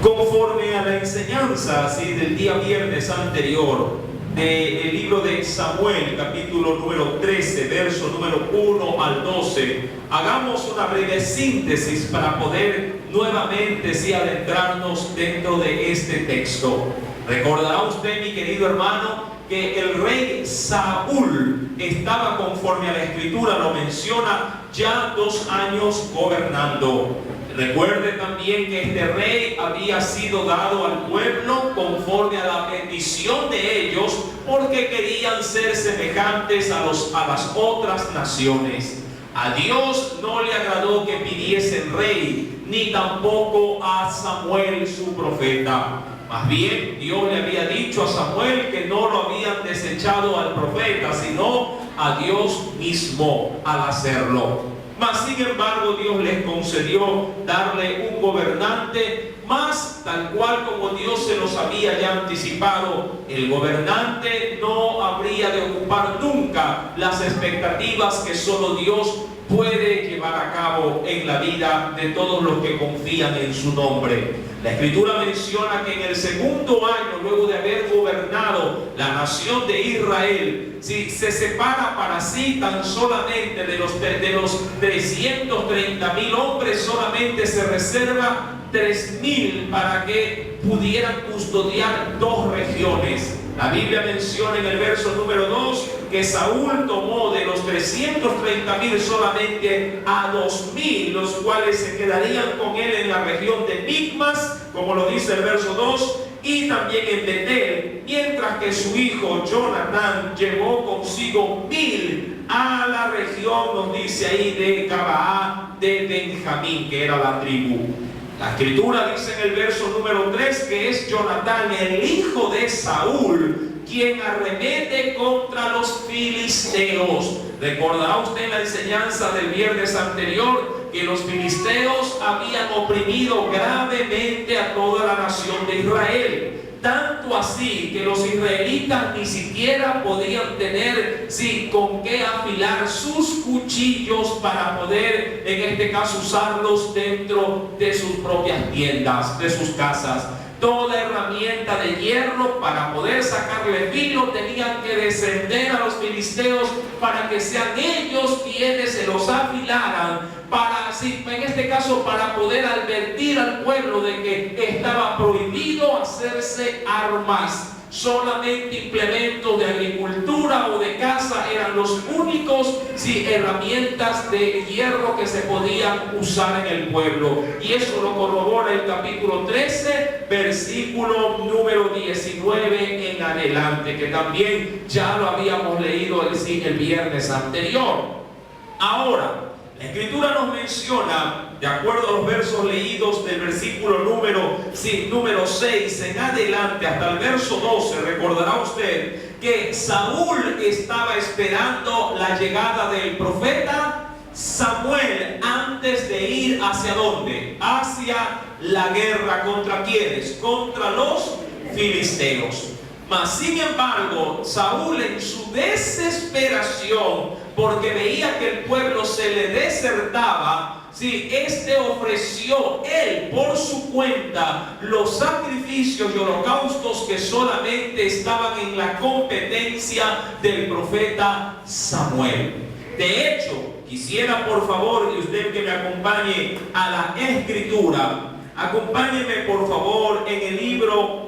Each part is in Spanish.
Conforme a la enseñanza del día viernes anterior del libro de Samuel, capítulo número 13, verso número 1 al 12, hagamos una breve síntesis para poder nuevamente adentrarnos dentro de este texto. Recordará usted, mi querido hermano, que el rey Saúl estaba, conforme a la escritura lo menciona, ya 2 años gobernando. Recuerde también que este rey había sido dado al pueblo conforme a la petición de ellos, porque querían ser semejantes a las otras naciones. A Dios no le agradó que pidiesen rey, ni tampoco a Samuel su profeta. Más bien, Dios le había dicho a Samuel que no lo habían desechado al profeta, sino a Dios mismo al hacerlo. Mas, sin embargo, Dios les concedió darle un gobernante más, tal cual como Dios se los había ya anticipado. El gobernante no habría de ocupar nunca las expectativas que solo Dios puede llevar a cabo en la vida de todos los que confían en su nombre. La Escritura menciona que en el 2.º año, luego de haber gobernado la nación de Israel, se separa para sí tan solamente de los 330.000 hombres, solamente se reserva 3.000 para que pudieran custodiar 2 regiones. La Biblia menciona en el verso número 2 que Saúl tomó de los 330.000 solamente a 2.000, los cuales se quedarían con él en la región de Micmas, como lo dice el verso 2, y también en Betel, mientras que su hijo Jonatán llevó consigo 1.000 a la región, nos dice ahí, de Gabaa de Benjamín, que era la tribu. La Escritura dice en el verso número 3 que es Jonatán, el hijo de Saúl, quien arremete contra los filisteos. Recordará usted la enseñanza del viernes anterior que los filisteos habían oprimido gravemente a toda la nación de Israel. Tanto así que los israelitas ni siquiera podían tener con qué afilar sus cuchillos para poder, en este caso, usarlos dentro de sus propias tiendas, de sus casas. Toda herramienta de hierro para poder sacarle filo tenían que descender a los filisteos para que sean ellos quienes se los afilaran, en este caso para poder advertir al pueblo de que estaba prohibido hacerse armas. Solamente implementos de agricultura o de caza eran los únicos herramientas de hierro que se podían usar en el pueblo. Y eso lo corrobora el capítulo 13, versículo número 19 en adelante, que también ya lo habíamos leído el viernes anterior. Ahora, la Escritura nos menciona, de acuerdo a los versos leídos del versículo número 6 en adelante hasta el verso 12, recordará usted que Saúl estaba esperando la llegada del profeta Samuel antes de ir ¿hacia dónde? Hacia la guerra. ¿Contra quiénes? Contra los filisteos. Mas, sin embargo, Saúl, en su desesperación, porque veía que el pueblo se le desertaba, ofreció él por su cuenta los sacrificios y holocaustos que solamente estaban en la competencia del profeta Samuel. De hecho, quisiera, por favor, y usted que me acompañe a la Escritura, acompáñeme por favor en el libro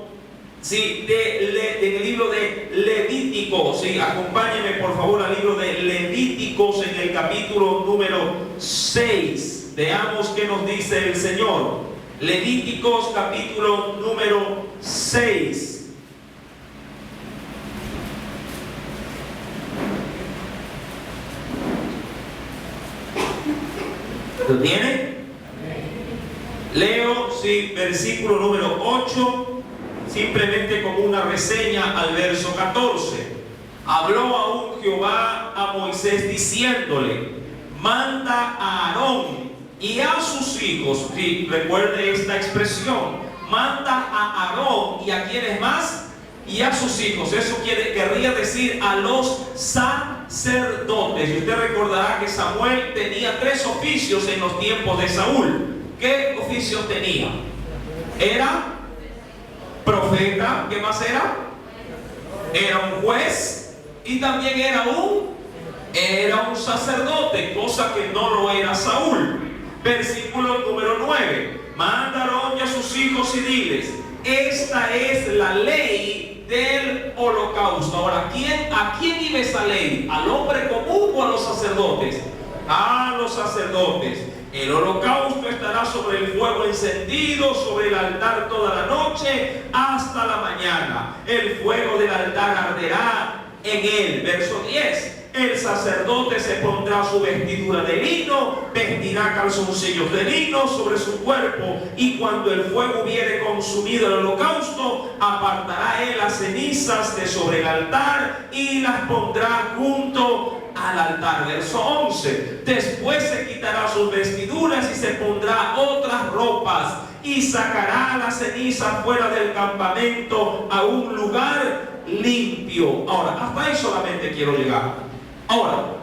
en el libro de Levíticos. Acompáñenme por favor al libro de Levíticos en el capítulo número 6. Veamos qué nos dice el Señor. Levíticos capítulo número 6. ¿Lo tiene? Leo, versículo número 8. Simplemente como una reseña al verso 14. Habló aún Jehová a Moisés diciéndole: manda a Aarón y a sus hijos. Recuerde esta expresión: manda a Aarón y a quienes más, y a sus hijos. Eso querría decir a los sacerdotes. Y usted recordará que Samuel tenía 3 oficios en los tiempos de Saúl. ¿Qué oficios tenía? Era profeta. ¿Qué más era? Era un juez y también era un sacerdote, cosa que no lo era Saúl. Versículo número 9. Manda a Aarón y a sus hijos y diles: esta es la ley del holocausto. Ahora, ¿a quién iba esa ley? ¿Al hombre común o a los sacerdotes? A los sacerdotes. El holocausto estará sobre el fuego encendido, sobre el altar toda la noche hasta la mañana. El fuego del altar arderá en él. Verso 10. El sacerdote se pondrá su vestidura de lino, vestirá calzoncillos de lino sobre su cuerpo, y cuando el fuego hubiere consumido el holocausto, apartará él las cenizas de sobre el altar y las pondrá junto al altar. Verso 11. Después se quitará sus vestiduras y se pondrá otras ropas, y sacará la ceniza fuera del campamento a un lugar limpio. Ahora, hasta ahí solamente quiero llegar. Ahora,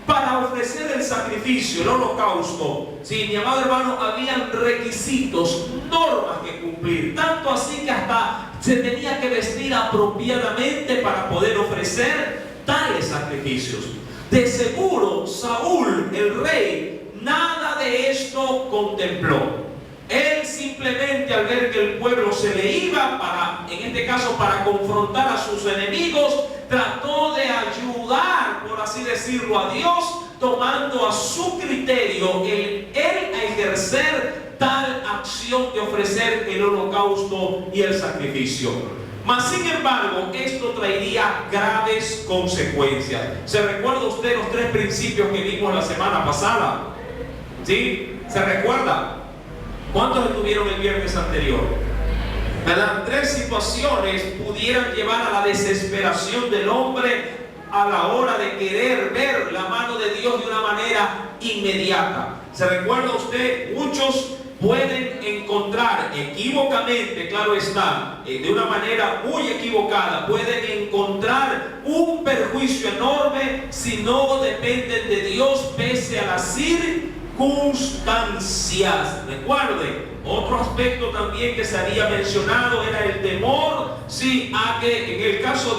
para ofrecer el sacrificio, el holocausto, sí, mi amado hermano, habían requisitos, normas que cumplir, tanto así que hasta se tenía que vestir apropiadamente para poder ofrecer tales sacrificios. De seguro, Saúl, el rey, nada de esto contempló. Él simplemente, al ver que el pueblo se le iba, en este caso para confrontar a sus enemigos, trató de ayudar, por así decirlo, a Dios, tomando a su criterio él a ejercer tal acción de ofrecer el holocausto y el sacrificio. Mas sin embargo, esto traería graves consecuencias. ¿Se recuerda usted los 3 principios que vimos la semana pasada? ¿Sí? ¿Se recuerda? ¿Cuántos estuvieron el viernes anterior? ¿Verdad? 3 situaciones pudieran llevar a la desesperación del hombre a la hora de querer ver la mano de Dios de una manera inmediata. ¿Se recuerda usted? Muchos pueden encontrar equivocamente, claro está, de una manera muy equivocada, pueden encontrar un perjuicio enorme si no dependen de Dios pese a las circunstancias. Recuerde, otro aspecto también que se había mencionado era el temor, sí, a que en el caso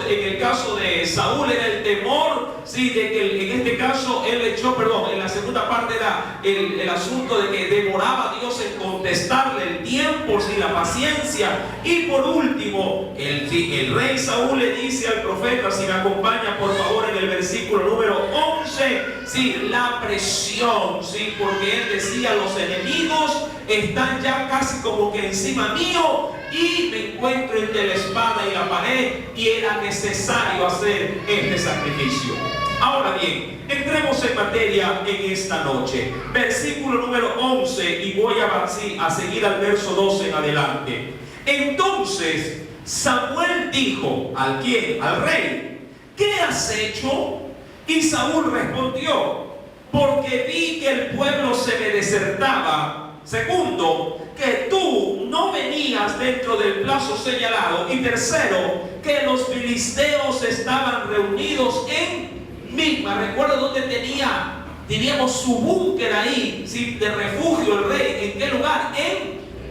de Saúl era el temor, sí, de que en este caso él echó, en la segunda parte era el asunto de que demoraba a Dios en contestarle, el tiempo, sí, la paciencia. Y por último, el rey Saúl le dice al profeta, si me acompaña por favor en el versículo número 11, sí, la presión, sí, porque él decía: los enemigos están ya casi como que encima mío y me encuentro entre la espada y la pared, y era necesario hacer este sacrificio. Ahora bien, entremos en materia en esta noche. Versículo número 11, y voy a seguir al verso 12 en adelante. Entonces Samuel dijo, ¿al quién? Al rey: ¿qué has hecho? Y Saúl respondió: porque vi que el pueblo se me desertaba. Segundo, que tú no venías dentro del plazo señalado. Y tercero, que los filisteos estaban reunidos en Micmas. Recuerda dónde tenía, diríamos, su búnker ahí, ¿sí?, de refugio el rey. ¿En qué lugar?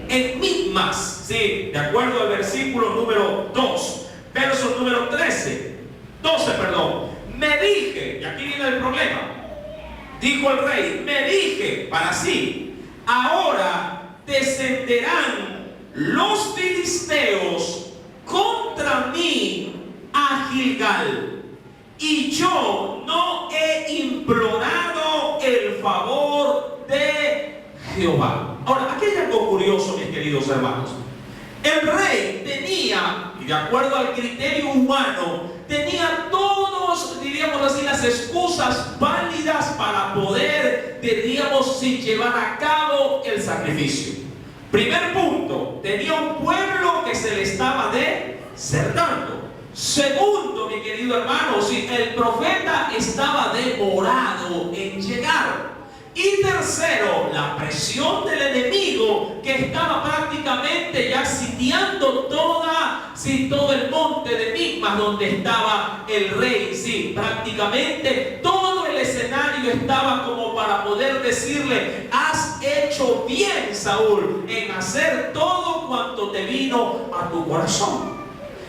En Micmas, ¿sí? De acuerdo al versículo número 2. Verso número 12, me dije, y aquí viene el problema. Dijo el rey: me dije para sí, ahora descenderán los filisteos contra mí a Gilgal, y yo no he implorado el favor de Jehová. Ahora, aquí hay algo curioso, mis queridos hermanos. El rey tenía, y de acuerdo al criterio humano, tenía todos, diríamos así, las excusas válidas para poder, diríamos, sin llevar a cabo el sacrificio. Primer punto, tenía un pueblo que se le estaba desertando. Segundo, mi querido hermano, si el profeta estaba demorado en llegar. Y tercero, la presión del enemigo que estaba prácticamente ya sitiando todo el monte de Micmas donde estaba el rey. Sí, prácticamente todo el escenario estaba como para poder decirle: has hecho bien, Saúl, en hacer todo cuanto cuanto te vino a tu corazón.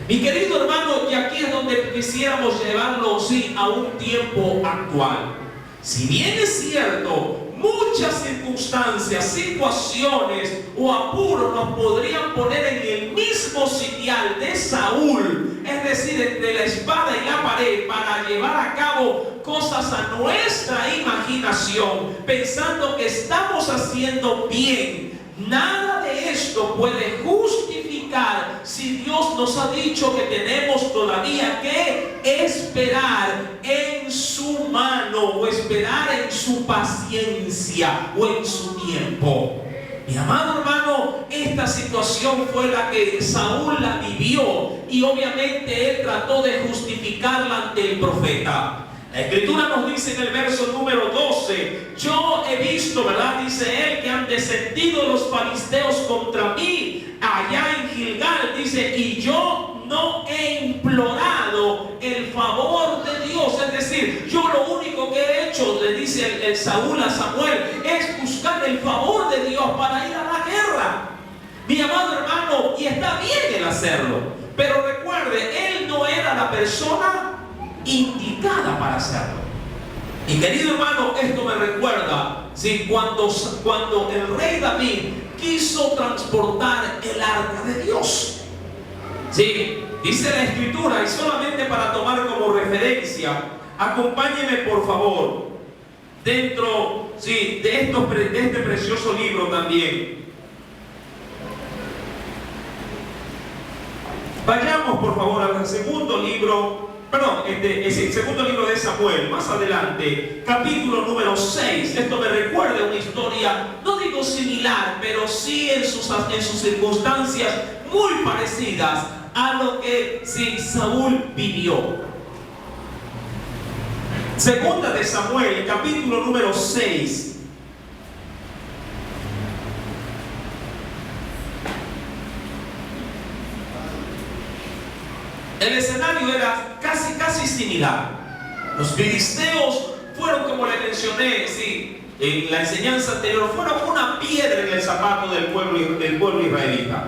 Mi querido hermano, y aquí es donde quisiéramos llevarlo, sí, a un tiempo actual. Si bien es cierto, muchas circunstancias, situaciones o apuros nos podrían poner en el mismo sitial de Saúl, es decir, entre la espada y la pared, para llevar a cabo cosas a nuestra imaginación, pensando que estamos haciendo bien. Nada de esto puede justificar si Dios nos ha dicho que tenemos todavía que esperar en su mano, o esperar en su paciencia, o en su tiempo. Mi amado hermano, esta situación fue la que Saúl la vivió, y obviamente él trató de justificarla ante el profeta. La Escritura nos dice en el verso número 12: yo he visto, ¿verdad?, dice él, que han descendido los filisteos contra mí allá en Gilgal, dice, y yo no he implorado el favor de Dios. Es decir, yo lo único que he hecho, le dice el Saúl a Samuel, es buscar el favor de Dios para ir a la guerra. Mi amado hermano, y está bien el hacerlo, pero recuerde, él no era la persona indicada para hacerlo. Y querido hermano, esto me recuerda, ¿sí?, cuando el rey David quiso transportar el arca de Dios. Sí, dice la Escritura, y solamente para tomar como referencia, acompáñeme por favor dentro, sí, de este precioso libro también. Vayamos por favor al segundo libro. Es el segundo libro de Samuel, más adelante, capítulo número 6. Esto me recuerda una historia, no digo similar, pero sí en sus circunstancias muy parecidas a lo que sí, Saúl vivió. Segunda de Samuel, capítulo número 6. El escenario era casi similar. Los filisteos fueron, como le mencioné, sí, en la enseñanza anterior, fueron una piedra en el zapato del pueblo israelita.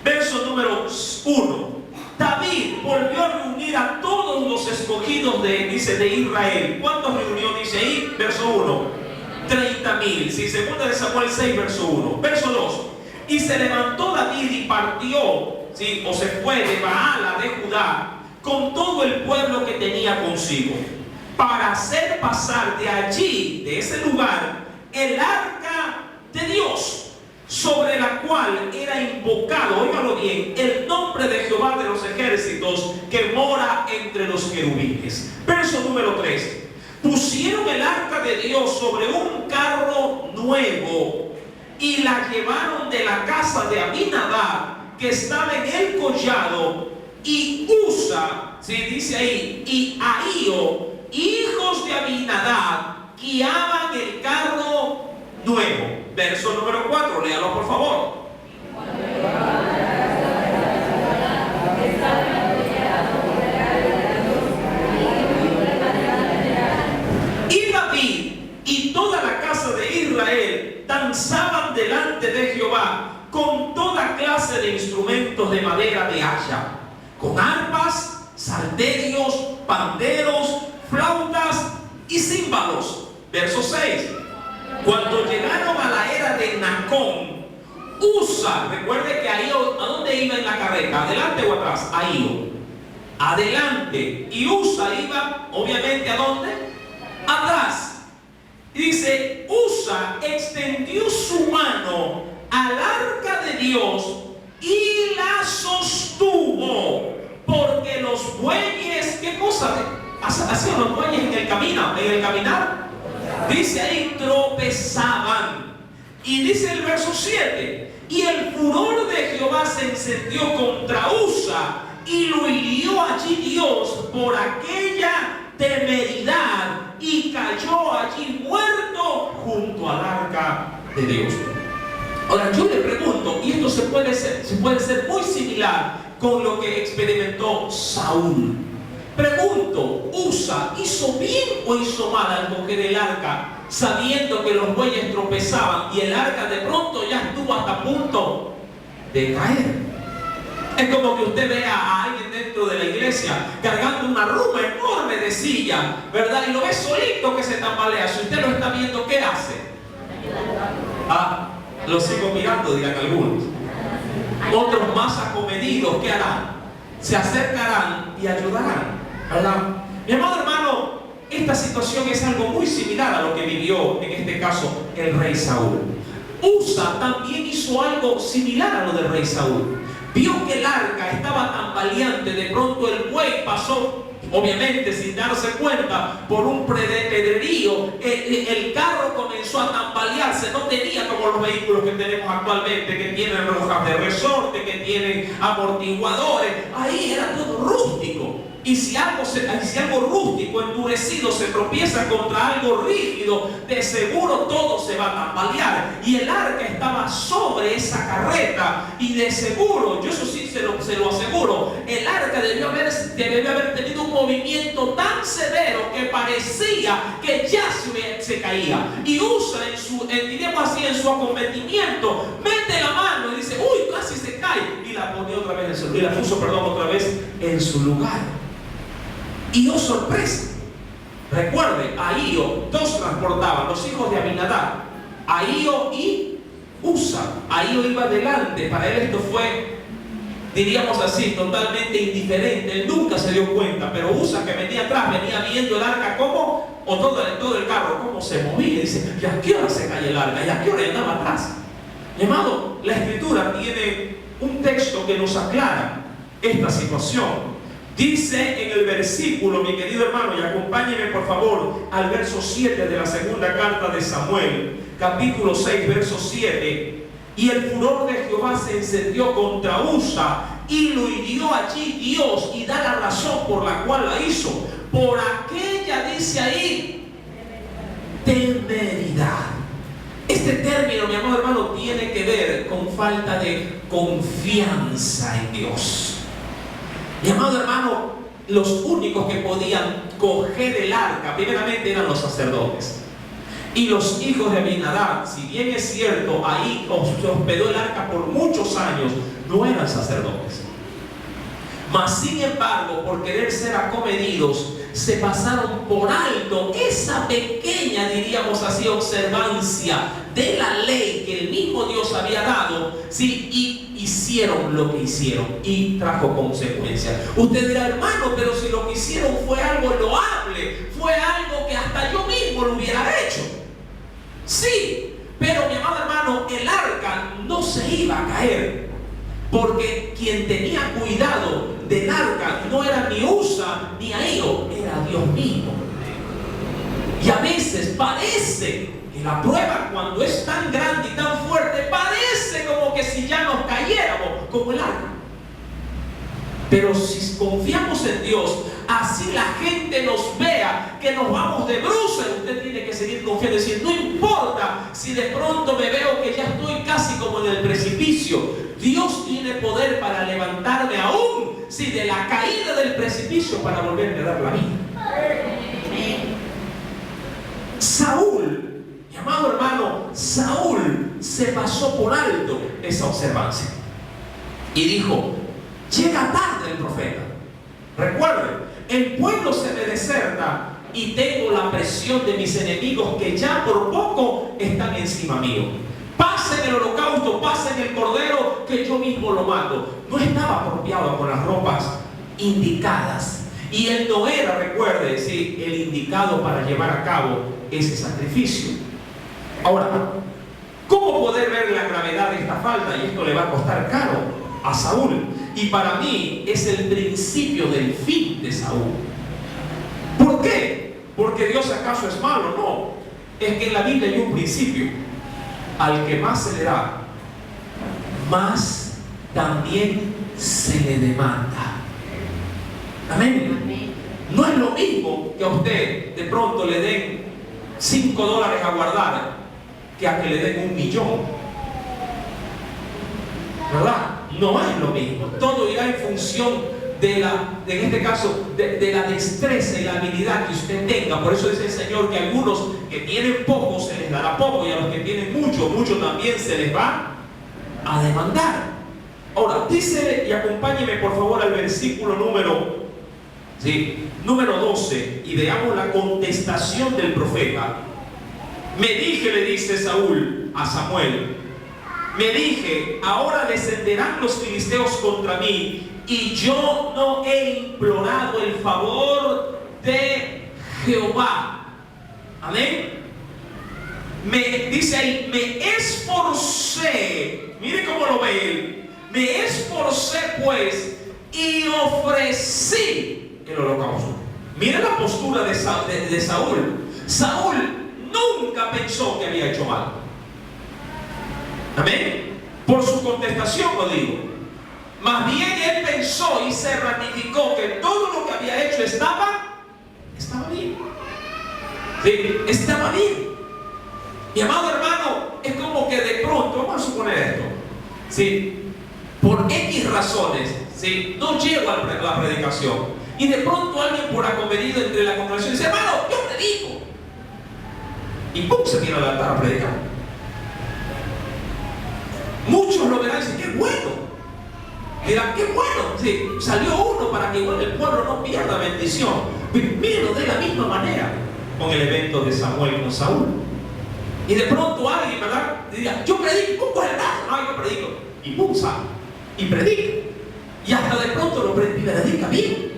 Verso número 1. David volvió a reunir a todos los escogidos de Israel. ¿Cuántos reunió? Dice ahí, verso 1. 30,000. Sí, segunda de Samuel 6, verso 1. Verso 2. Y se levantó David y partió, ¿sí?, o se fue de Baala de Judá con todo el pueblo que tenía consigo, para hacer pasar de allí, de ese lugar, el arca de Dios, sobre la cual era invocado, óigalo bien, el nombre de Jehová de los ejércitos, que mora entre los querubines. Verso número 3. Pusieron el arca de Dios sobre un carro nuevo y la llevaron de la casa de Abinadab, que estaba en el collado, y Usa, ¿sí?, dice ahí, y Ahío, hijos de Abinadab, guiaban el carro nuevo. Verso número 4, léalo por favor. Y David y toda la casa de Israel danzaban delante de Jehová con toda clase de instrumentos de madera de haya, con arpas, salterios, panderos, flautas y címbalos. Verso 6. Cuando llegaron a la era de Nacón, Usa, recuerde que ahí, ¿a dónde iba en la carreta? ¿Adelante o atrás? Ahí, adelante. Y Usa iba, obviamente, ¿a dónde? Atrás. Dice, Usa extendió su mano al arca de Dios y la sostuvo, porque los bueyes, ¿qué cosa hacían los bueyes en el caminar? Dice ahí, tropezaban. Y dice el verso 7, y el furor de Jehová se encendió contra Usa, y lo hirió allí Dios por aquella temeridad, y cayó allí muerto junto al arca de Dios. Ahora yo le pregunto, y esto se puede ser muy similar con lo que experimentó Saúl. Pregunto, ¿Usa hizo bien o hizo mal al coger el arca, sabiendo que los bueyes tropezaban y el arca de pronto ya estuvo hasta punto de caer. Es como que usted vea a alguien dentro de la iglesia cargando una ruma enorme de silla, ¿verdad? Y lo ve solito que se tambalea. Si usted lo está viendo, ¿qué hace? Lo sigo mirando, dirán algunos. Otros más acomedidos, ¿qué harán? Se acercarán y ayudarán, ¿verdad? Mi amado hermano, esta situación es algo muy similar a lo que vivió, en este caso, el rey Saúl. Usa también hizo algo similar a lo del rey Saúl. Vio que el arca estaba tambaleante, de pronto el buey pasó, obviamente sin darse cuenta, por un pedrerío, el carro comenzó a tambalearse, no tenía como los vehículos que tenemos actualmente, que tienen rojas de resorte, que tienen amortiguadores, ahí era todo rústico. Y si algo rústico, endurecido, se tropieza contra algo rígido, de seguro todo se va a tambalear. Y el arca estaba sobre esa carreta. Y de seguro, yo eso sí se lo aseguro, el arca debió haber tenido un movimiento tan severo que parecía que ya se caía. Y Usa, diríamos así, en su acometimiento, mete la mano y dice, uy, casi se cae. Y la pone otra vez otra vez en su lugar. Y oh sorpresa, recuerde, Ahío, dos transportaban, los hijos de Abinadab, Ahío y Usa. Ahío iba adelante, para él esto fue, diríamos así, totalmente indiferente, él nunca se dio cuenta, pero Usa, que venía atrás, venía viendo el arca cómo, o todo el carro, cómo se movía, y dice, ¿y a qué hora se cae el arca? ¿Y a qué hora andaba atrás? Mi amado, la Escritura tiene un texto que nos aclara esta situación. Dice en el versículo, mi querido hermano, y acompáñeme por favor al verso 7 de la segunda carta de Samuel, capítulo 6, verso 7. Y el furor de Jehová se encendió contra Usa, y lo hirió allí Dios, y da la razón por la cual la hizo. Por aquella, dice ahí, temeridad. Este término, mi amado hermano, tiene que ver con falta de confianza en Dios. Mi amado hermano, los únicos que podían coger el arca, primeramente eran los sacerdotes. Y los hijos de Abinadab, si bien es cierto, ahí se hospedó el arca por muchos años, no eran sacerdotes. Mas sin embargo, por querer ser acomedidos, se pasaron por alto esa pequeña, diríamos así, observancia de la ley que el mismo Dios había dado, ¿sí? Y hicieron lo que hicieron y trajo consecuencias. Usted dirá, hermano, pero si lo que hicieron fue algo loable, fue algo que hasta yo mismo lo hubiera hecho. Sí, pero mi amado hermano, el arca no se iba a caer, porque quien tenía cuidado del arca no era ni Usa ni Ahío, era Dios mismo. Y a veces parece que la prueba, cuando es tan grande y tan fuerte, parece como que si ya nos cayéramos como el arca. Pero si confiamos en Dios, así la gente nos vea que nos vamos de bruces, usted tiene que seguir confiando y decir, no importa si de pronto me veo que ya estoy casi como en el precipicio, Dios tiene poder para levantarme aún, si de la caída del precipicio, para volverme a dar la vida. Saúl, mi amado hermano, Saúl se pasó por alto esa observancia y dijo, llega tarde el profeta. Recuerden, el pueblo se me deserta y tengo la presión de mis enemigos que ya por poco están encima mío. Pasen el holocausto, pasen el cordero, que yo mismo lo mato. No estaba apropiado con las ropas indicadas. Y él no era, recuerde, sí, el indicado para llevar a cabo ese sacrificio. Ahora, ¿cómo poder ver la gravedad de esta falta? Y esto le va a costar caro a Saúl. Y para mí es el principio del fin de Saúl. ¿Por qué? ¿Porque Dios acaso es malo? No. Es que en la Biblia hay un principio. Al que más se le da, más también se le demanda. Amén. Amén. No es lo mismo que a usted de pronto le den $5 a guardar que a que le den 1 millón. ¿Verdad? No es lo mismo. Todo irá en función en este caso, de la destreza y la habilidad que usted tenga. Por eso dice el Señor que a algunos que tienen poco se les dará poco, y a los que tienen mucho, mucho también se les va a demandar. Ahora, dice, y acompáñeme por favor al versículo número 12, y veamos la contestación del profeta. Me dije, le dice Saúl a Samuel, me dije, ahora descenderán los filisteos contra mí, y yo no he implorado el favor de Jehová. Amén. Me dice ahí, me esforcé, mire cómo lo ve él, me esforcé pues y ofrecí el holocausto. Mire la postura de Saúl. Saúl nunca pensó que había hecho mal. Amén. Por su contestación lo digo. Más bien él pensó y se ratificó que todo lo que había hecho estaba bien. Sí, estaba bien. Mi amado hermano, es como que de pronto, vamos a suponer esto, ¿sí? Por X razones, ¿sí? No llego a la predicación, y de pronto alguien por acometido entre la congregación dice, hermano, yo predico, y ¡pum! Se tira al altar a predicar. Muchos lo verán y dicen, qué bueno, dirán, qué bueno, ¿sí? Salió uno para que igual el pueblo no pierda bendición. Mírenlo de la misma manera con el evento de Samuel con Saúl. Y de pronto alguien, ¿verdad?, diría, yo predico, ¿cómo es el brazo? No, yo predico. Y pum, sale. Y predica. Y hasta de pronto lo predica bien.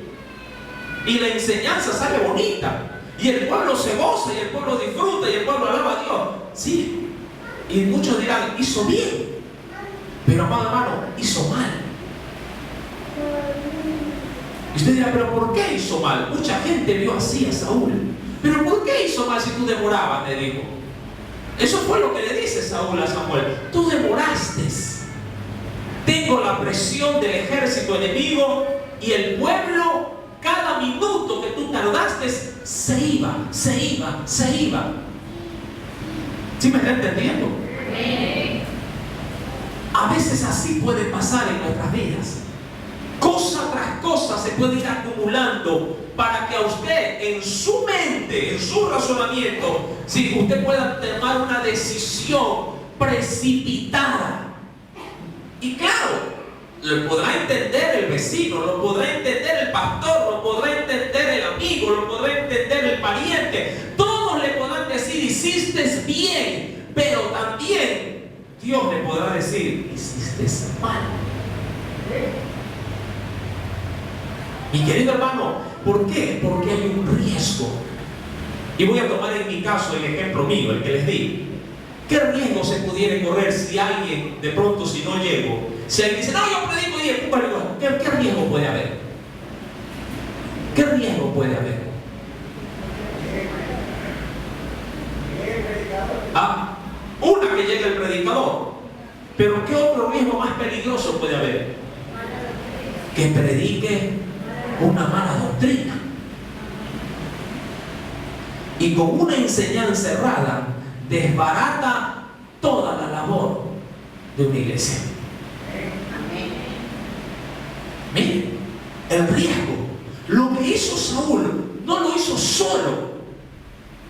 Y la enseñanza sale bonita. Y el pueblo se goza, y el pueblo disfruta, y el pueblo alaba a Dios. Sí. Y muchos dirán, hizo bien. Pero amado hermano, hizo mal. Y usted dirá, pero ¿por qué hizo mal? Mucha gente vio así a Saúl. Pero ¿por qué hizo mal si tú demorabas? Le dijo. Eso fue lo que le dice Saúl a Samuel. Tú demoraste. Tengo la presión del ejército enemigo, y el pueblo, cada minuto que tú tardaste, se iba. ¿Sí me está entendiendo? A veces así puede pasar en nuestras vidas. Cosa tras cosa se puede ir acumulando para que a usted, en su mente, en su razonamiento, si usted pueda tomar una decisión precipitada. Y claro, lo podrá entender el vecino, lo podrá entender el pastor, lo podrá entender el amigo, lo podrá entender el pariente. Todos le podrán decir, hiciste bien, pero también Dios le podrá decir, hiciste mal. Mi querido hermano, ¿por qué? Porque hay un riesgo. Y voy a tomar en mi caso el ejemplo mío, el que les di. ¿Qué riesgo se pudiera correr si alguien, de pronto, si no llego, si alguien dice, no, yo predico y empuja, ¿qué riesgo puede haber? ¿Qué riesgo puede haber? Una, que llegue el predicador. Pero ¿qué otro riesgo más peligroso puede haber? Que predique una mala doctrina. Y con una enseñanza errada desbarata toda la labor de una iglesia. Miren, el riesgo. Lo que hizo Saúl no lo hizo solo,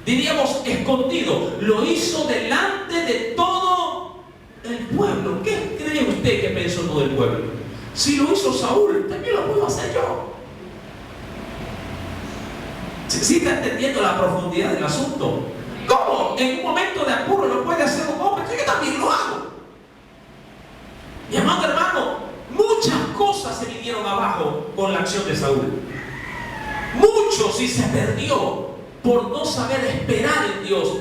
diríamos escondido, lo hizo delante de todo el pueblo. ¿Qué cree usted que pensó todo el pueblo? Si lo hizo Saúl, también lo puedo hacer yo. ¿Sí está entendiendo la profundidad del asunto? ¿Cómo? En un momento de apuro lo puede hacer un hombre. Yo también lo hago. Mi amado hermano, muchas cosas se vinieron abajo con la acción de Saúl. Mucho sí se perdió por no saber esperar en Dios.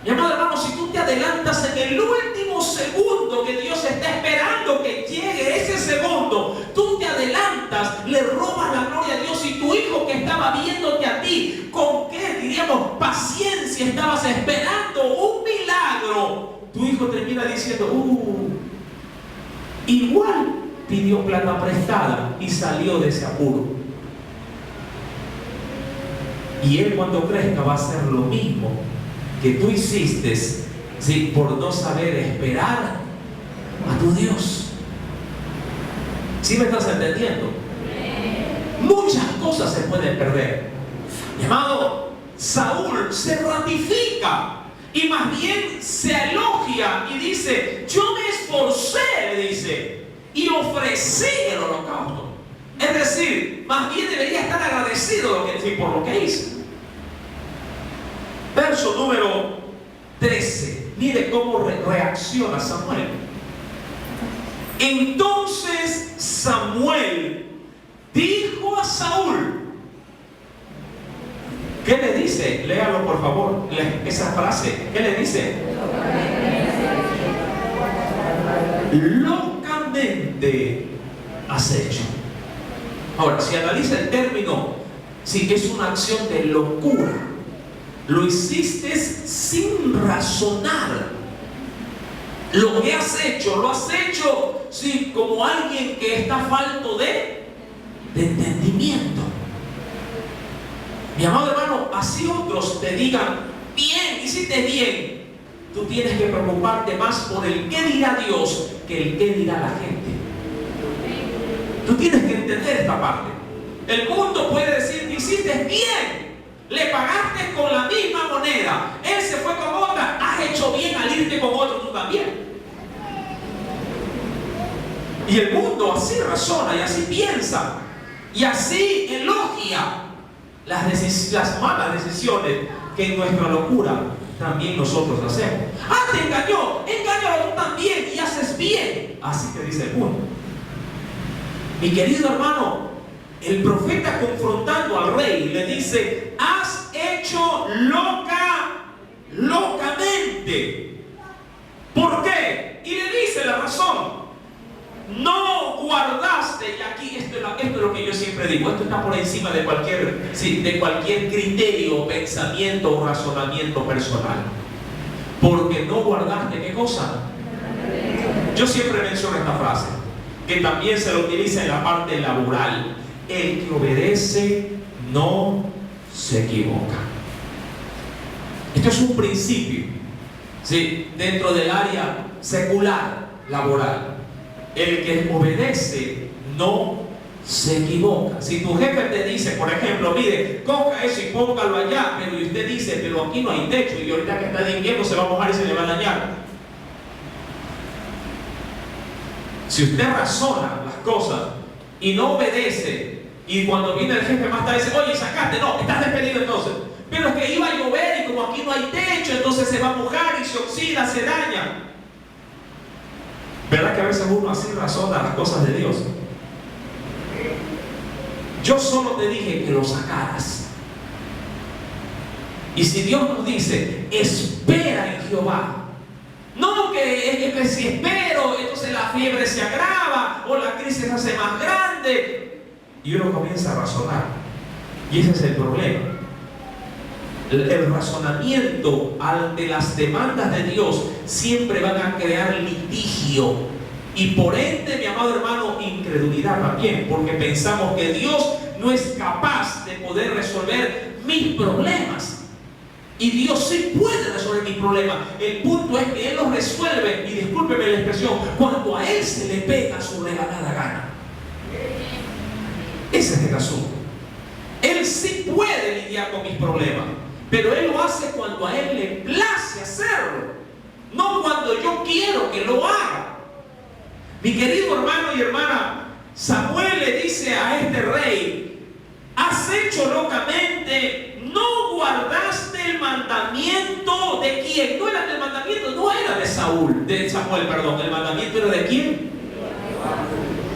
Mi amado hermano, si tú te adelantas en el último segundo que Dios está esperando que llegue ese segundo, tú te adelantas, le robas la gloria a Dios, y tu hijo que estaba viéndote a ti, con qué, diríamos, paciencia estabas esperando un milagro, tu hijo termina diciendo, igual pidió plata prestada y salió de ese apuro. Y él, cuando crezca, va a hacer lo mismo que tú hiciste, ¿sí?, por no saber esperar a tu Dios. ¿Sí me estás entendiendo? Muchas cosas se pueden perder. Mi amado, Saúl se ratifica y más bien se elogia y dice, yo me esforcé, le dice, y ofrecí el holocausto. Es decir, más bien debería estar agradecido por lo que hice. Verso número 13. Mire cómo reacciona Samuel. Entonces Samuel dijo a Saúl. ¿Qué le dice? Léalo por favor, esa frase. ¿Qué le dice? Locamente has hecho. Ahora, si analiza el término, si es una acción de locura, lo hiciste sin razonar. Lo que has hecho, lo has hecho, sí, como alguien que está falto de entendimiento. Mi amado hermano, así otros te digan, bien, hiciste bien, tú tienes que preocuparte más por el qué dirá Dios que el qué dirá la gente. Tú tienes que entender esta parte. El mundo puede decir, hiciste bien, le pagaste con la misma moneda, él se fue con otra, has hecho bien al irte con otro tú también. Y el mundo así razona y así piensa y así elogia las malas decisiones que en nuestra locura también nosotros hacemos. Ah, te engañó, engáñalo tú también y haces bien. Así te dice el mundo. Mi querido hermano, el profeta confrontando al rey le dice, has hecho locamente. ¿Por qué? Y le dice la razón. No guardaste, y aquí esto es lo que yo siempre digo, esto está por encima de cualquier criterio, pensamiento o razonamiento personal. Porque no guardaste, ¿qué cosa? Yo siempre menciono esta frase, que también se lo utiliza en la parte laboral. El que obedece no se equivoca. Esto es un principio, ¿sí?, dentro del área secular, laboral. El que obedece no se equivoca. Si tu jefe te dice, por ejemplo, mire, coja eso y póngalo allá, pero usted dice, pero aquí no hay techo y ahorita que está de invierno se va a mojar y se le va a dañar. Si usted razona las cosas y no obedece, y cuando viene el jefe más tarde dice, oye, sacaste, no, estás despedido entonces. Pero es que iba a llover y como aquí no hay techo, entonces se va a mojar y se oxida, se daña. ¿Verdad que a veces uno así razona las cosas de Dios? Yo solo te dije que lo sacaras. Y si Dios nos dice, espera en Jehová. No que si espero, entonces la fiebre se agrava o la crisis se hace más grande. Y uno comienza a razonar. Y ese es el problema. El razonamiento ante las demandas de Dios siempre van a crear litigio y por ende, mi amado hermano, incredulidad también, porque pensamos que Dios no es capaz de poder resolver mis problemas. Y Dios sí puede resolver mis problemas. El punto es que Él los resuelve, y discúlpeme la expresión, cuando a Él se le pega su regalada gana. Ese es el asunto. Él sí puede lidiar con mis problemas, pero Él lo hace cuando a Él le place hacerlo, no cuando yo quiero que lo haga. Mi querido hermano y hermana, Samuel le dice a este rey, has hecho locamente, no guardaste el mandamiento de quién. No era el mandamiento, no era de Samuel, perdón, el mandamiento era de quién.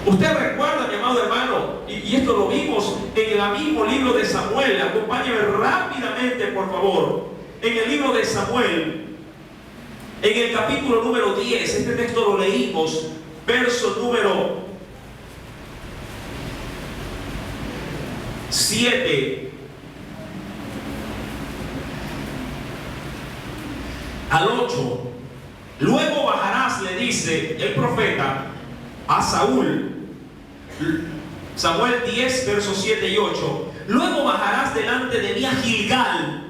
Usted recuerda, mi amado hermano, y esto lo vimos en el mismo libro de Samuel. Acompáñeme rápidamente, por favor. En el libro de Samuel, en el capítulo número 10, este texto lo leímos, verso número 7 al 8. Luego bajarás, le dice el profeta a Saúl. Samuel 10, versos 7 y 8. Luego bajarás delante de mí a Gilgal.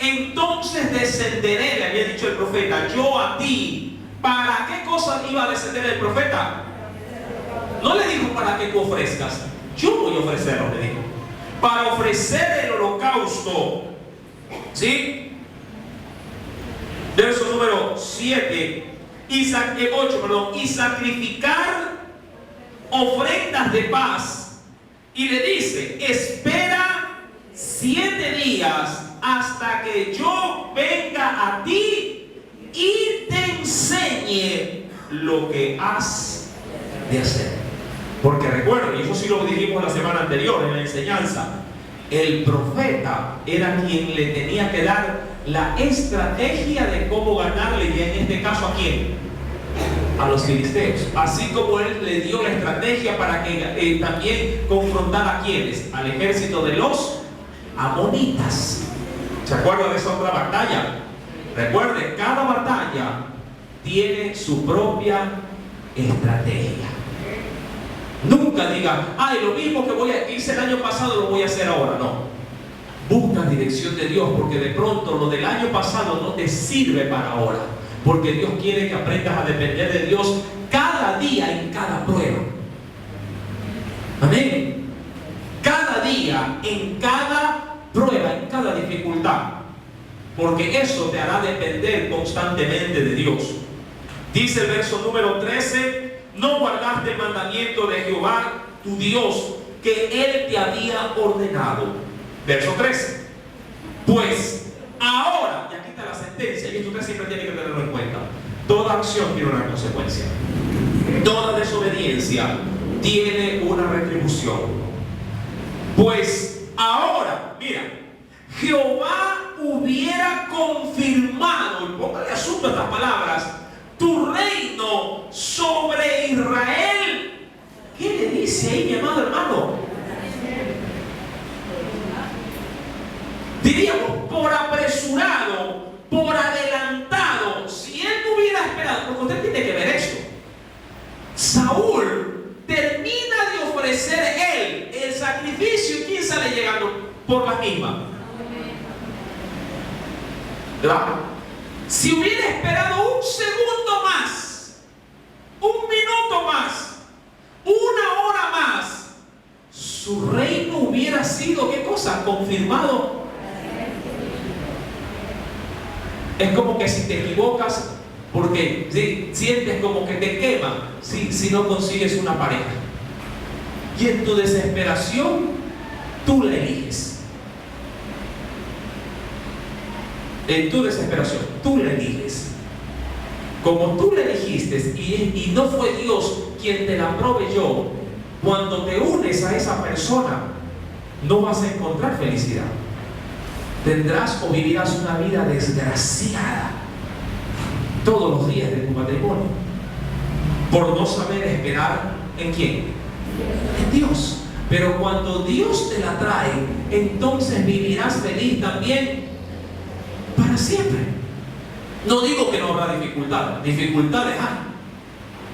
Entonces descenderé, le había dicho el profeta, yo a ti. ¿Para qué cosa iba a descender el profeta? No le dijo para que tú ofrezcas. Yo voy a ofrecerlo, le dijo. Para ofrecer el holocausto. ¿Sí? Verso número 7. 8, perdón. Y sacrificar ofrendas de paz y le dice: espera 7 días hasta que yo venga a ti y te enseñe lo que has de hacer. Porque recuerden, y eso sí lo dijimos la semana anterior en la enseñanza, el profeta era quien le tenía que dar la estrategia de cómo ganarle, y en este caso ¿a quién? A los filisteos. Así como él le dio la estrategia para que también confrontara a quienes, al ejército de los amonitas. ¿Se acuerdan de esa otra batalla? Recuerden, cada batalla tiene su propia estrategia. Nunca diga: ay, lo mismo que hice el año pasado lo voy a hacer ahora. No. Busca dirección de Dios, porque de pronto lo del año pasado no te sirve para ahora. Porque Dios quiere que aprendas a depender de Dios cada día en cada prueba. Amén. Cada día, en cada prueba, en cada dificultad. Porque eso te hará depender constantemente de Dios. Dice el verso número 13: no guardaste el mandamiento de Jehová tu Dios que Él te había ordenado. Verso 13: pues ahora, y aquí está la sentencia, y esto usted siempre tiene que tenerlo en cuenta: toda acción tiene una consecuencia, toda desobediencia tiene una retribución. Pues ahora, mira, Jehová hubiera confirmado, y póngale asunto a estas palabras, tu reino sobre Israel. ¿Qué le dice ahí, mi amado hermano? Diríamos, por apresurado, por adelantado. Si él no hubiera esperado, porque usted tiene que ver esto. Saúl termina de ofrecer él el sacrificio, y ¿quién sale llegando por la misma? ¿Verdad? Si hubiera esperado un segundo más, un minuto más, una hora más, su reino hubiera sido, ¿qué cosa? Confirmado. Es como que si te equivocas, porque ¿sí? Sientes como que te quema si no consigues una pareja. Y en tu desesperación, tú la eliges. En tu desesperación, tú la eliges. Como tú la elegiste y no fue Dios quien te la proveyó, cuando te unes a esa persona, no vas a encontrar felicidad. Tendrás o vivirás una vida desgraciada todos los días de tu matrimonio, por no saber esperar ¿en quién? En Dios. Pero cuando Dios te la trae, entonces vivirás feliz también para siempre. No digo que no habrá dificultades hay,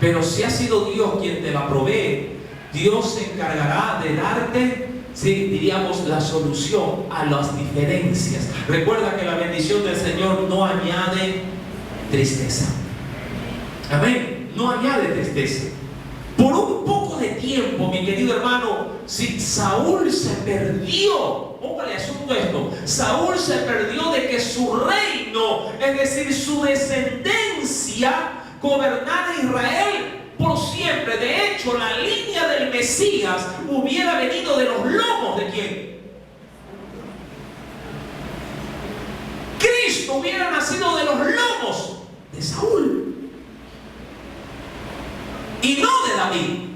pero si ha sido Dios quien te la provee, Dios se encargará de darte, sí, diríamos, la solución a las diferencias. Recuerda que la bendición del Señor no añade tristeza. Amén. No añade tristeza. Por un poco de tiempo, mi querido hermano, si Saúl se perdió, póngale asunto esto, Saúl se perdió de que su reino, es decir, su descendencia, gobernara Israel por siempre. De hecho, la línea del Mesías hubiera venido de los lomos de ¿quién? Cristo hubiera nacido de los lomos de Saúl y no de David.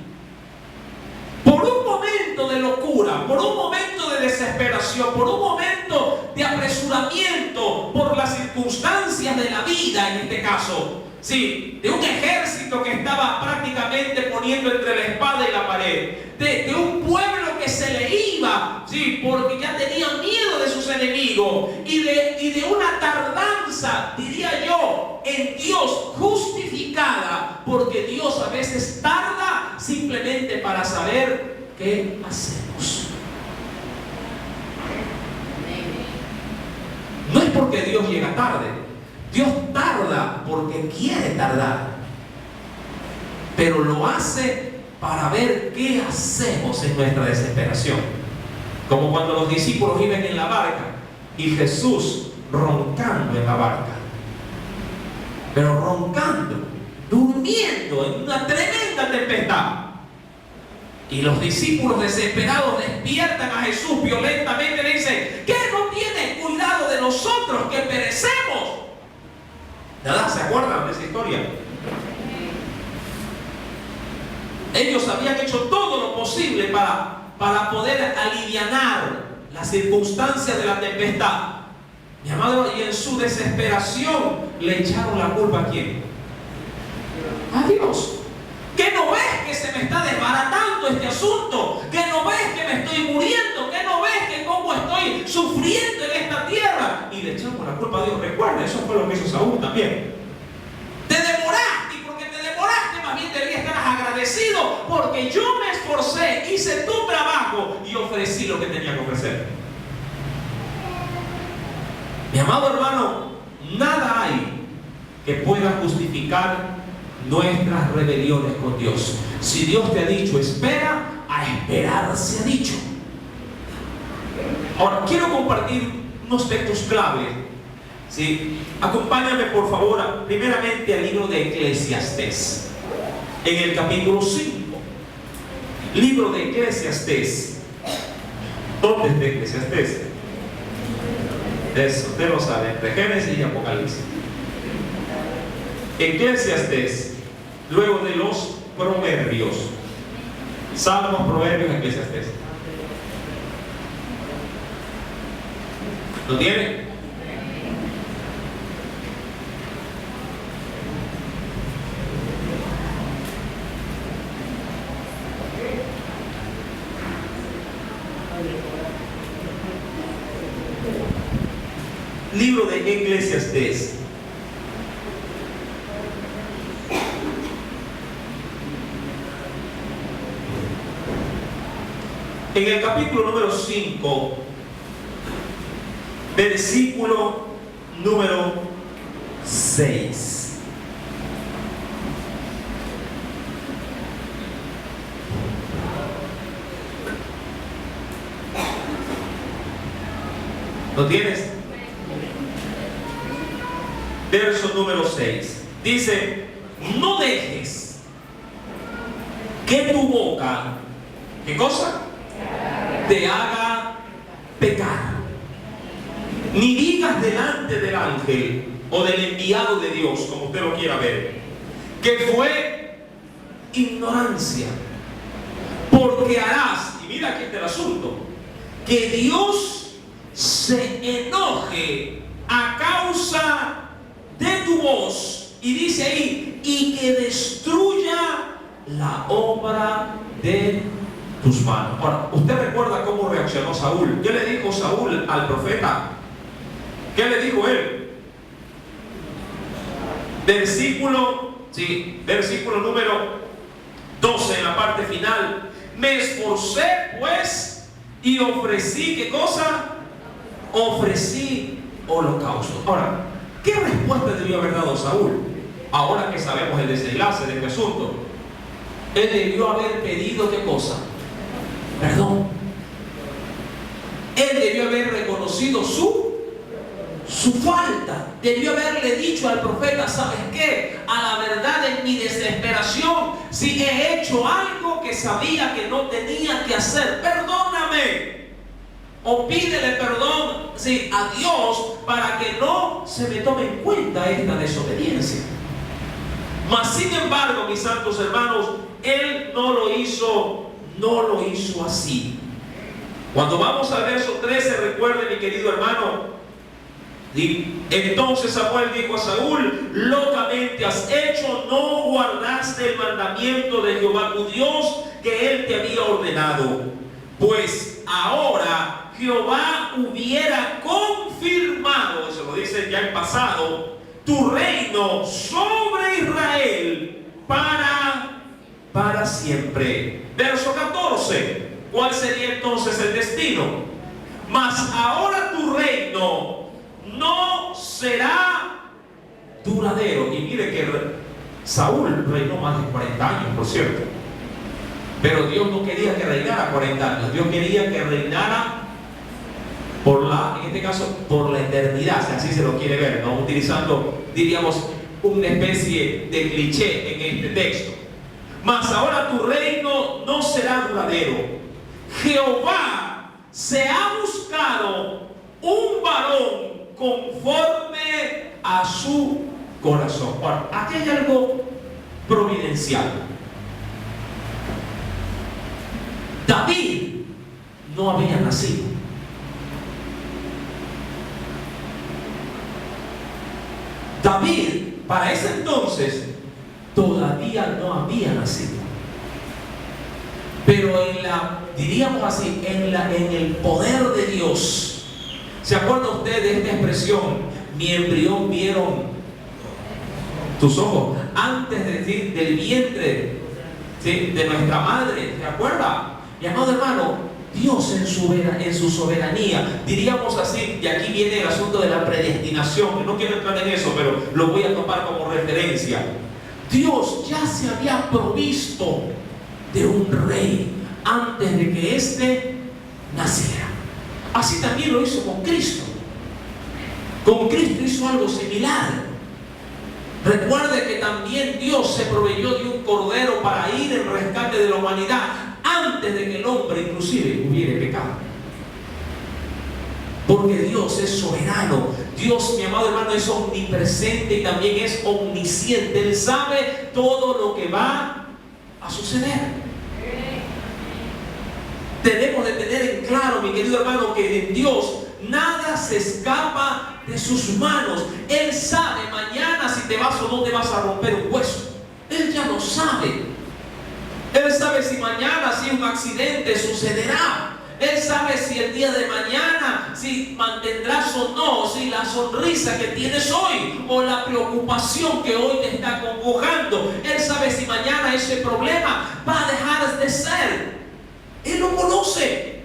Por un momento de locura, por un momento de desesperación, por un momento de apresuramiento, por las circunstancias de la vida, en este caso, sí, de un ejército que estaba prácticamente poniendo entre la espada y la pared, de un pueblo que se le iba, sí, porque ya tenía miedo de sus enemigos, y de una tardanza, diría yo, en Dios justificada, porque Dios a veces tarda simplemente para saber qué hacemos. No es porque Dios llega tarde. Dios tarda porque quiere tardar, pero lo hace para ver qué hacemos en nuestra desesperación. Como cuando los discípulos iban en la barca y Jesús roncando en la barca, pero roncando, durmiendo en una tremenda tempestad. Y los discípulos desesperados despiertan a Jesús violentamente y le dicen: ¿qué no tienes cuidado de nosotros que perecemos? Nada, ¿se acuerdan de esa historia? Ellos habían hecho todo lo posible para poder alivianar las circunstancias de la tempestad. Mi amado, y en su desesperación le echaron la culpa ¿a quién? A Dios. ¿Qué no ves que se me está desbaratando este asunto? ¿Qué no ves que me estoy muriendo? ¿Qué no ves que cómo estoy sufriendo en esta tierra? Y le echamos la culpa a Dios. Recuerda, eso fue lo que hizo Saúl también. Te demoraste, y porque te demoraste, más bien deberías estar agradecido, porque yo me esforcé, hice tu trabajo y ofrecí lo que tenía que ofrecer. Mi amado hermano, nada hay que pueda justificar nuestras rebeliones con Dios. Si Dios te ha dicho espera, a esperar se ha dicho. Ahora, quiero compartir unos aspectos clave. ¿Sí? Acompáñame por favor primeramente al libro de Eclesiastés, en el capítulo 5. Libro de Eclesiastés. ¿Dónde está Eclesiastés? Eso, usted lo sabe, entre Génesis y Apocalipsis. Eclesiastés, luego de los Proverbios. Salmos, Proverbios, Eclesiastés. ¿Lo tiene? Libro de Eclesiastés. En el capítulo número 5, versículo número 6. ¿Lo tienes? Verso número 6. Dice: no dejes que tu boca, ¿qué cosa? Te haga pecar, ni digas delante del ángel o del enviado de Dios, como usted lo quiera ver, que fue ignorancia, porque harás, y mira aquí está el asunto, que Dios se enoje a causa de tu voz, y dice ahí, y que destruya la obra de tus manos. Ahora, usted recuerda cómo reaccionó Saúl. ¿Qué le dijo Saúl al profeta? ¿Qué le dijo él? Versículo número 12, en la parte final. Me esforcé pues y ofrecí, ¿qué cosa? Ofrecí holocausto. Ahora, ¿qué respuesta debió haber dado Saúl? Ahora que sabemos el desenlace de este asunto, él debió haber pedido, ¿qué cosa? Perdón. Él debió haber reconocido su falta. Debió haberle dicho al profeta: ¿sabes qué? A la verdad, en mi desesperación, si he hecho algo que sabía que no tenía que hacer, perdóname. O pídele perdón, sí, a Dios, para que no se me tome en cuenta esta desobediencia. Mas sin embargo, mis santos hermanos, él no lo hizo así. Cuando vamos al verso 13, recuerde, mi querido hermano, y entonces Samuel dijo a Saúl: locamente has hecho, no guardaste el mandamiento de Jehová tu Dios que él te había ordenado. Pues ahora Jehová hubiera confirmado, eso lo dice ya en pasado, tu reino sobre Israel para siempre. Verso 14. ¿Cuál sería entonces el destino? Mas ahora tu reino no será duradero. Y mire que Saúl reinó más de 40 años, por cierto. Pero Dios no quería que reinara 40 años. Dios quería que reinara en este caso, por la eternidad, si así se lo quiere ver, ¿no? Utilizando, diríamos, una especie de cliché en este texto. mas ahora tu reino no será duradero. Jehová se ha buscado un varón conforme a su corazón. Ahora, aquí hay algo providencial. David no había nacido. David, para ese entonces, todavía no había nacido. Pero diríamos así, en el poder de Dios. ¿Se acuerda usted de esta expresión? Mi embrión vieron tus ojos antes de decir del vientre, ¿sí?, de nuestra madre. ¿Se acuerda? Mi amado hermano, Dios en su soberanía, diríamos así, y aquí viene el asunto de la predestinación. No quiero entrar en eso, pero lo voy a tomar como referencia. Dios ya se había provisto de un rey antes de que éste naciera. Así también lo hizo con Cristo. Con Cristo hizo algo similar. Recuerde que también Dios se proveyó de un cordero para ir en rescate de la humanidad antes de que el hombre inclusive hubiera pecado. Porque Dios es soberano. Dios, mi amado hermano, es omnipresente y también es omnisciente. Él sabe todo lo que va a suceder. Tenemos de tener en claro, mi querido hermano, que en Dios nada se escapa de sus manos. Él sabe mañana si te vas o no te vas a romper un hueso. Él ya lo sabe. Él sabe si mañana, si un accidente sucederá. Él sabe si el día de mañana, si mantendrás o no, si la sonrisa que tienes hoy o la preocupación que hoy te está congojando. Él sabe si mañana ese problema va a dejar de ser. Él lo conoce.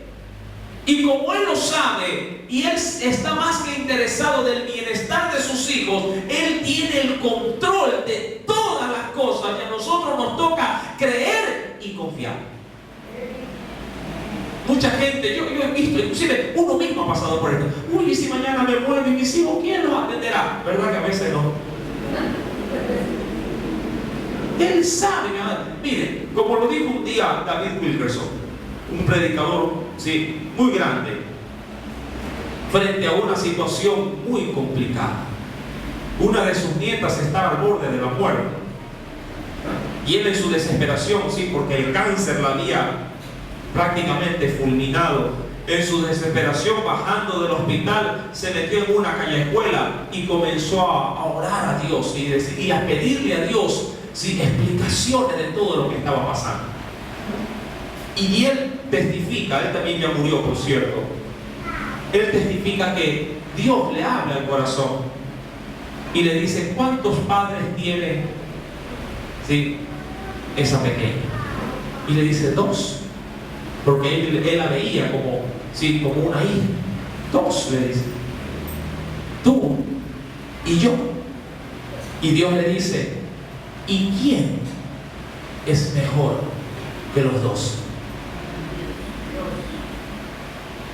Y como Él lo sabe, y Él está más que interesado del bienestar de sus hijos, Él tiene el control de todas las cosas que a nosotros nos toca creer y confiar. Mucha gente, yo he visto, inclusive uno mismo ha pasado por esto. Uy, y si mañana me muero y mis hijos, ¿quién los atenderá? ¿Verdad que a veces no? Él sabe, mi amado. Mire, como lo dijo un día David Wilkerson, un predicador, sí, muy grande, frente a una situación muy complicada. Una de sus nietas estaba al borde de la muerte. Y él en su desesperación, sí, porque el cáncer la había prácticamente fulminado, en su desesperación, bajando del hospital, se metió en una callejuela y comenzó a orar a Dios y a pedirle a Dios, sí, explicaciones de todo lo que estaba pasando. Y él testifica, él también ya murió, por cierto, él testifica que Dios le habla al corazón y le dice: ¿cuántos padres tiene, sí, esa pequeña? Y le dice: 2. Porque él la veía como, sí, como una hija. 2, le dice. Tú y yo. Y Dios le dice: ¿y quién es mejor que los 2?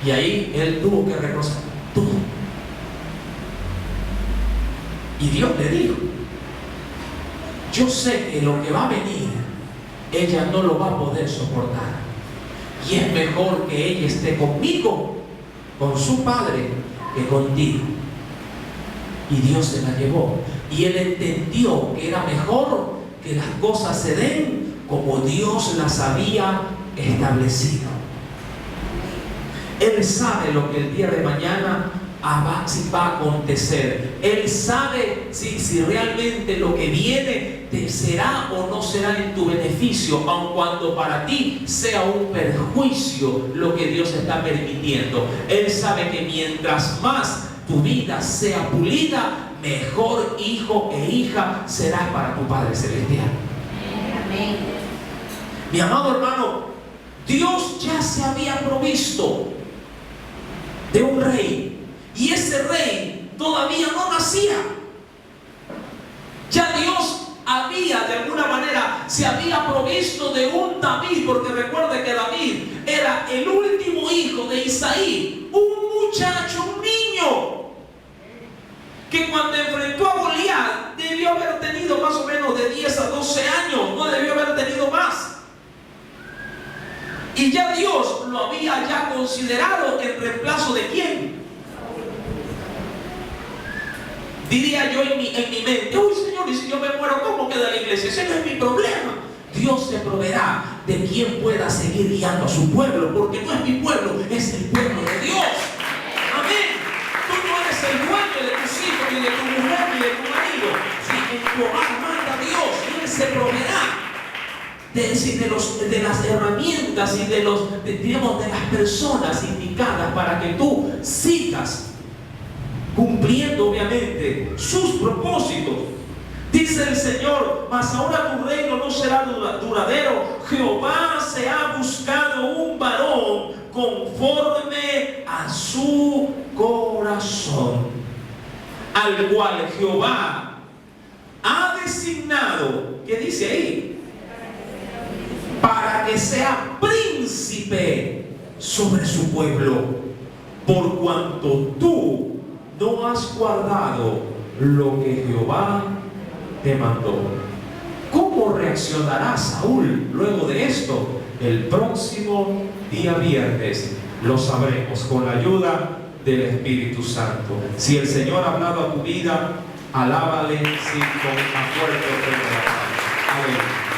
Y ahí él tuvo que reconocer: tú. Y Dios le dijo: yo sé que lo que va a venir, ella no lo va a poder soportar. Y es mejor que ella esté conmigo, con su padre, que contigo. Y Dios se la llevó. Y él entendió que era mejor que las cosas se den como Dios las había establecido. Él sabe lo que el día de mañana va a acontecer. Él sabe si realmente lo que viene te será o no será en tu beneficio, aun cuando para ti sea un perjuicio lo que Dios está permitiendo. Él sabe que mientras más tu vida sea pulida, mejor hijo e hija serás para tu Padre Celestial. Amén. Mi amado hermano, Dios ya se había provisto de un rey. Y ese rey todavía no nacía. Ya Dios había, de alguna manera, se había provisto de un David, porque recuerde que David era el último hijo de Isaí, un muchacho, un niño, que cuando enfrentó a Goliat debió debió haber tenido más o menos de 10 a 12 años, no debió haber tenido más. Y ya Dios lo había ya considerado en reemplazo de quién. Diría yo en mi mente, uy Señor, y si yo me muero, ¿cómo queda la iglesia? Ese no es mi problema. Dios se proveerá de quien pueda seguir guiando a su pueblo, porque no es mi pueblo, es el pueblo de Dios. Amén. Tú no eres el dueño de tus hijos, ni de tu mujer, ni de tu marido. Si en tu hogar manda Dios, Él se proveerá de las herramientas y de las personas indicadas para que tú sigas cumpliendo obviamente sus propósitos. Dice el Señor, mas ahora tu reino no será duradero. Jehová se ha buscado un varón conforme a su corazón, al cual Jehová ha designado, ¿qué dice ahí? Para que sea príncipe sobre su pueblo, por cuanto tú no has guardado lo que Jehová te mandó. ¿Cómo reaccionará Saúl luego de esto? El próximo día viernes lo sabremos con la ayuda del Espíritu Santo. Si el Señor ha hablado a tu vida, alábale con una fuerte ofrenda. Amén.